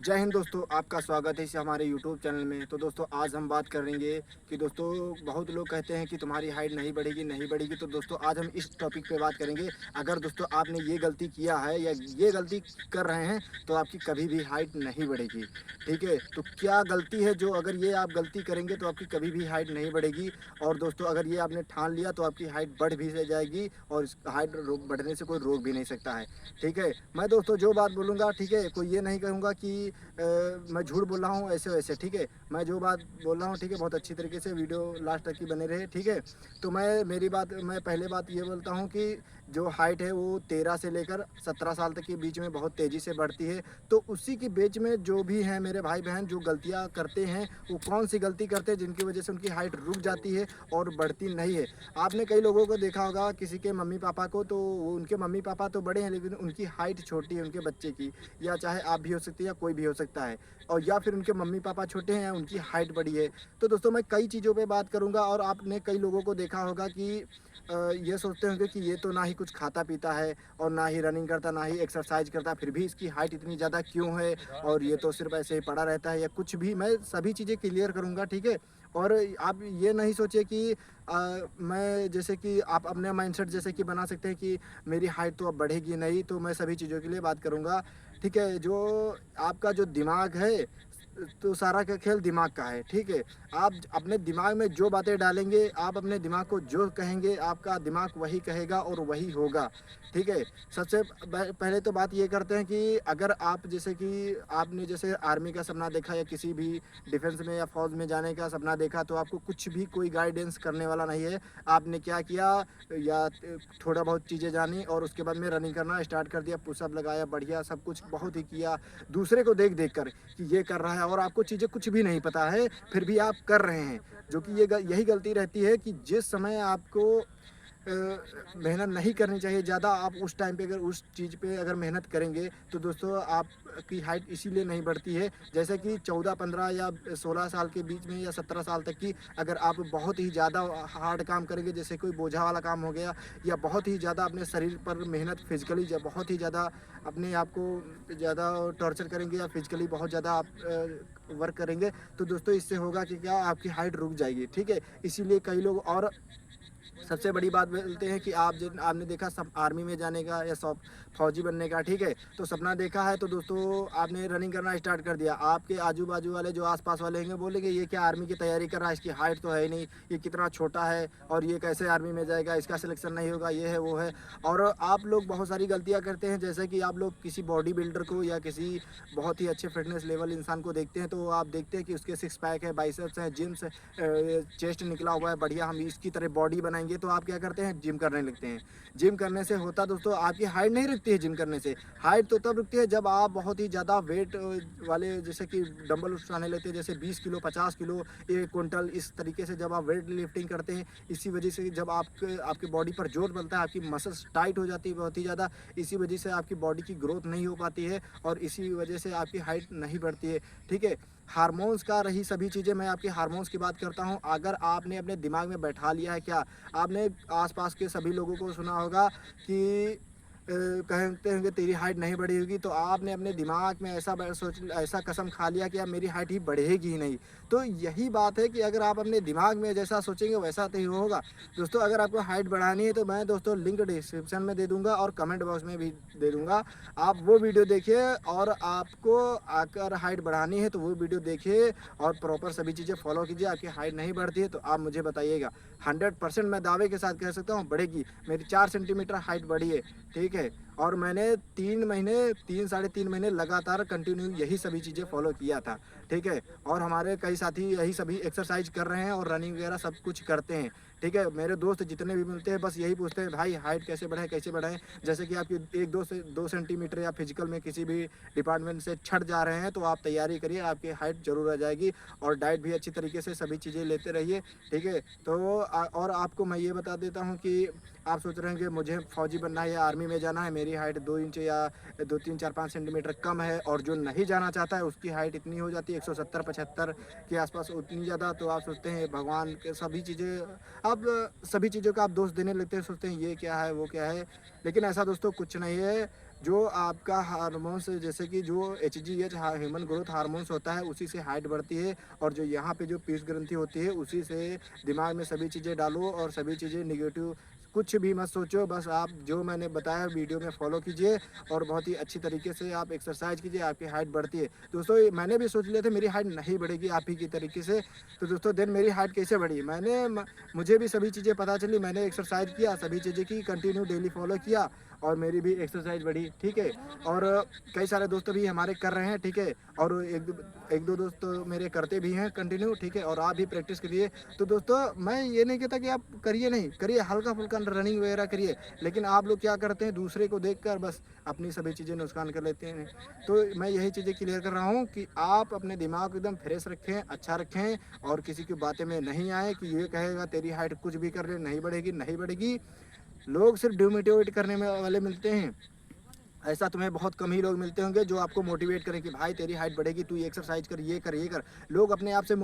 जय हिंद दोस्तों, आपका स्वागत है इस हमारे यूट्यूब चैनल में। तो दोस्तों आज हम बात करेंगे कि दोस्तों बहुत लोग कहते हैं कि तुम्हारी हाइट नहीं बढ़ेगी नहीं बढ़ेगी। तो दोस्तों आज हम इस टॉपिक पे बात करेंगे। अगर दोस्तों आपने ये गलती किया है या ये गलती कर रहे हैं तो आपकी कभी भी हाइट नहीं बढ़ेगी। ठीक है, तो क्या गलती है जो अगर ये आप गलती करेंगे तो आपकी कभी भी हाइट नहीं बढ़ेगी। और दोस्तों अगर ये आपने ठान लिया तो आपकी हाइट बढ़ भी जाएगी और इस हाइट बढ़ने से कोई रोक भी नहीं सकता है। ठीक है, मैं दोस्तों जो बात बोलूँगा, ठीक है, कोई ये नहीं कहूँगा कि मैं झूठ बोल रहा हूँ ऐसे वैसे। ठीक है, मैं जो बात बोल रहा हूँ, ठीक है, बहुत अच्छी तरीके से वीडियो लास्ट तक की बने रहे। ठीक है, तो मैं पहले बात ये बोलता हूँ कि जो हाइट है वो 13 से लेकर 17 साल तक के बीच में बहुत तेज़ी से बढ़ती है। तो उसी के बीच में जो भी हैं मेरे भाई बहन जो गलतियाँ करते हैं, वो कौन सी गलती करते हैं जिनकी वजह से उनकी हाइट रुक जाती है और बढ़ती नहीं है। आपने कई लोगों को देखा होगा, किसी के मम्मी पापा को, तो उनके मम्मी पापा तो बड़े हैं लेकिन उनकी हाइट छोटी है उनके बच्चे की, या चाहे आप भी हो सकती है या कोई भी हो सकता है। और या फिर उनके मम्मी पापा छोटे हैं, उनकी हाइट बड़ी है। तो दोस्तों मैं कई चीज़ों पे बात करूँगा। और आपने कई लोगों को देखा होगा कि ये सोचते होंगे कि ये तो ना ही कुछ खाता पीता है और ना ही रनिंग करता, ना ही एक्सरसाइज करता, फिर भी इसकी हाइट इतनी ज़्यादा क्यों है, और ये तो सिर्फ ऐसे ही पड़ा रहता है या कुछ भी। मैं सभी चीज़ें क्लियर करूँगा। ठीक है, और आप ये नहीं सोचिए कि मैं जैसे कि आप अपने माइंडसेट जैसे कि बना सकते हैं कि मेरी हाइट तो अब बढ़ेगी नहीं। तो मैं सभी चीज़ों के लिए बात करूँगा। ठीक है, जो आपका जो दिमाग है, तो सारा का खेल दिमाग का है। ठीक है, आप अपने दिमाग में जो बातें डालेंगे, आप अपने दिमाग को जो कहेंगे, आपका दिमाग वही कहेगा और वही होगा। ठीक है, सबसे पहले तो बात ये करते हैं कि अगर आप जैसे कि आपने जैसे आर्मी का सपना देखा या किसी भी डिफेंस में या फौज में जाने का सपना देखा, तो आपको कुछ भी कोई गाइडेंस करने वाला नहीं है। आपने क्या किया, या थोड़ा बहुत चीज़ें जानी और उसके बाद में रनिंग करना स्टार्ट कर दिया, पुशअप लगाया, बढ़िया सब कुछ बहुत ही किया दूसरे को देख देख कर कि ये कर रहा है, और आपको चीज़ें कुछ भी नहीं पता है फिर भी आप कर रहे हैं। जो कि यही गलती रहती है कि जिस समय आपको मेहनत नहीं करनी चाहिए ज़्यादा, आप उस टाइम पे अगर उस चीज़ पे अगर मेहनत करेंगे तो दोस्तों आपकी हाइट इसीलिए नहीं बढ़ती है। जैसे कि 14-15 या 16 साल के बीच में या 17 साल तक की अगर आप बहुत ही ज़्यादा हार्ड काम करेंगे, जैसे कोई बोझा वाला काम हो गया, या बहुत ही ज़्यादा अपने शरीर पर मेहनत फिजिकली बहुत ही ज़्यादा अपने आप को ज़्यादा टॉर्चर करेंगे, या फिजिकली बहुत ज़्यादा आप वर्क करेंगे, तो दोस्तों इससे होगा कि क्या आपकी हाइट रुक जाएगी। ठीक है, इसीलिए कई लोग, और सबसे बड़ी बात बोलते हैं कि आपने देखा सब आर्मी में जाने का या सब फौजी बनने का। ठीक है, तो सपना देखा है तो दोस्तों आपने रनिंग करना स्टार्ट कर दिया, आपके आजू बाजू वाले जो आसपास वाले होंगे बोलेंगे ये क्या आर्मी की तैयारी कर रहा है, इसकी हाइट तो है ही नहीं, ये कितना छोटा है और ये कैसे आर्मी में जाएगा, इसका सिलेक्शन नहीं होगा, ये है वो है। और आप लोग बहुत सारी गलतियाँ करते हैं, जैसे कि आप लोग किसी बॉडी बिल्डर को या किसी बहुत ही अच्छे फिटनेस लेवल इंसान को देखते हैं, तो आप देखते हैं कि उसके सिक्स पैक है, बाइसेप्स है, जिम्स, चेस्ट निकला हुआ है, बढ़िया हम इसकी तरह बॉडी बनाएंगे, तो आप क्या करते हैं, जिम करने लगते हैं। जिम करने से होता दोस्तों आपकी हाइट नहीं रुकती है। जिम करने से हाइट तो तब रुकती है जब आप बहुत ही ज़्यादा वेट वाले जैसे कि डंबल उठाने लगते हैं, जैसे 20 किलो, 50 किलो, 1 क्विंटल, इस तरीके से जब आप वेट लिफ्टिंग करते हैं। इसी वजह से जब आपके बॉडी पर जोर बनता है, आपकी मसल्स टाइट हो जाती है बहुत ही ज़्यादा, इसी वजह से आपकी बॉडी की ग्रोथ नहीं हो पाती है और इसी वजह से आपकी हाइट नहीं बढ़ती है। ठीक है, हार्मोन्स का रही सभी चीज़ें, मैं आपकी हार्मोन्स की बात करता हूँ। अगर आपने अपने दिमाग में बैठा लिया है, क्या आपने आसपास के सभी लोगों को सुना होगा कि कहते होंगे तेरी हाइट नहीं बढ़ी होगी, तो आपने अपने दिमाग में ऐसा कसम खा लिया कि अब मेरी हाइट ही बढ़ेगी ही नहीं। तो यही बात है कि अगर आप अपने दिमाग में जैसा सोचेंगे वैसा तो ही होगा। दोस्तों अगर आपको हाइट बढ़ानी है तो मैं दोस्तों लिंक डिस्क्रिप्शन में दे दूंगा और कमेंट बॉक्स में भी दे दूंगा, आप वो वीडियो देखिए। और आपको अगर हाइट बढ़ानी है तो वो वीडियो देखिए और प्रॉपर सभी चीज़ें फॉलो कीजिए। आपकी हाइट नहीं बढ़ती है तो आप मुझे बताइएगा, 100% मैं दावे के साथ कह सकता हूँ बढ़ेगी। मेरी 4 सेंटीमीटर हाइट बढ़ी है। ठीक है, और मैंने 3 साढ़े 3 महीने लगातार कंटिन्यू यही सभी चीज़ें फॉलो किया था। ठीक है, और हमारे कई साथी यही सभी एक्सरसाइज कर रहे हैं और रनिंग वगैरह सब कुछ करते हैं। ठीक है, मेरे दोस्त जितने भी मिलते हैं बस यही पूछते हैं, भाई हाइट कैसे बढ़ाएं कैसे बढ़ाएं। जैसे कि आपकी 1-2 सेंटीमीटर या फिजिकल में किसी भी डिपार्टमेंट से छट जा रहे हैं तो आप तैयारी करिए, आपकी हाइट जरूर आ जाएगी। और डाइट भी अच्छी तरीके से सभी चीज़ें लेते रहिए। ठीक है, तो और आपको मैं ये बता देता हूँ कि आप सोच रहे हैं कि मुझे फौजी बनना है या आर्मी में जाना है, मेरी हाइट 2 इंच या 2, 3, 4, 5 सेंटीमीटर कम है, और जो नहीं जाना चाहता है उसकी हाइट इतनी हो जाती है 170-75 के आसपास, उतनी ज़्यादा। तो आप सोचते हैं भगवान के सभी चीज़ें, आप सभी चीज़ों का आप दोष देने लगते हैं, सोचते हैं ये क्या है वो क्या है। लेकिन ऐसा दोस्तों कुछ नहीं है। जो आपका हार्मोन्स जैसे कि जो HGH ह्यूमन ग्रोथ हार्मोन्स होता है उसी से हाइट बढ़ती है। और जो यहाँ पे जो पीस ग्रंथि होती है उसी से दिमाग में सभी चीज़ें डालो और सभी चीज़ें निगेटिव कुछ भी मत सोचो, बस आप जो मैंने बताया वीडियो में फॉलो कीजिए और बहुत ही अच्छी तरीके से आप एक्सरसाइज कीजिए, आपकी हाइट बढ़ती है। दोस्तों मैंने भी सोच लिया था मेरी हाइट नहीं बढ़ेगी आप ही की तरीके से, तो दोस्तों देन मेरी हाइट कैसे बढ़ी, मुझे भी सभी चीज़ें पता चली, मैंने एक्सरसाइज किया, सभी चीज़ें की, कंटिन्यू डेली फॉलो किया और मेरी भी एक्सरसाइज बढ़ी, ठीक है। और कई सारे दोस्त भी हमारे कर रहे हैं, ठीक है। और एक दो दोस्त तो मेरे करते भी हैं कंटिन्यू, ठीक है। और आप भी प्रैक्टिस करिए। तो दोस्तों मैं ये नहीं कहता कि आप करिए नहीं, करिए हल्का फुल्का रनिंग वगैरह करिए, लेकिन आप लोग क्या करते हैं दूसरे को देखकर बस अपनी सभी चीज़ें नुकसान कर लेते हैं। तो मैं यही चीज़ें क्लियर कर रहा हूँ कि आप अपने दिमाग को एकदम फ्रेश रखें, अच्छा रखें और किसी की बातें में नहीं आए कि ये कहेगा तेरी हाइट कुछ भी कर ले नहीं बढ़ेगी, नहीं बढ़ेगी। लोग सिर्फ डिमोटिवेट करने में वाले मिलते हैं। ऐसा तुम्हें बहुत कम ही लोग मिलते होंगे जो आपको मोटिवेट करें कि भाई तेरी हाइट बढ़ेगी, तू ये एक्सरसाइज कर, ये कर, ये कर। लोग अपने आप से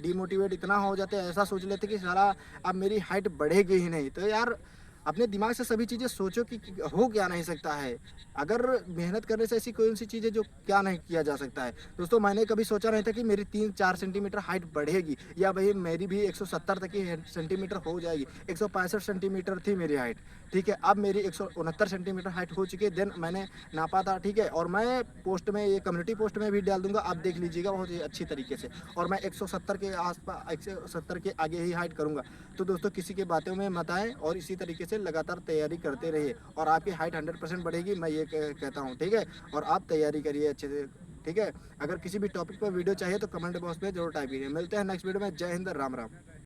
डिमोटिवेट इतना हो जाते हैं, ऐसा सोच लेते हैं कि साला अब मेरी हाइट बढ़ेगी ही नहीं। तो यार अपने दिमाग से सभी चीज़ें सोचो कि हो क्या नहीं सकता है। अगर मेहनत करने से ऐसी कौन सी चीज़ है जो क्या नहीं किया जा सकता है। दोस्तों मैंने कभी सोचा नहीं था कि मेरी 3-4 सेंटीमीटर हाइट बढ़ेगी या भाई मेरी भी 170 तक की सेंटीमीटर हो जाएगी। 165 सेंटीमीटर थी मेरी हाइट, ठीक है। अब मेरी 169 सेंटीमीटर हाइट हो चुकी है। देन मैंने नापा था, ठीक है। और मैं पोस्ट में, ये कम्युनिटी पोस्ट में भी डाल दूंगा, आप देख लीजिएगा बहुत ही अच्छी तरीके से। और मैं 170 के आसपास, 170 के आगे ही हाइट करूंगा। तो दोस्तों किसी की बातों में मत आएँ और इसी तरीके से लगातार तैयारी करते रहिए और आपकी हाइट 100% बढ़ेगी, मैं ये कहता हूँ, ठीक है। और आप तैयारी करिए अच्छे से, ठीक है। अगर किसी भी टॉपिक पर वीडियो चाहिए तो कमेंट बॉक्स में जरूर टाइप कीजिए। मिलते हैं नेक्स्ट वीडियो में। जय हिंद, राम राम।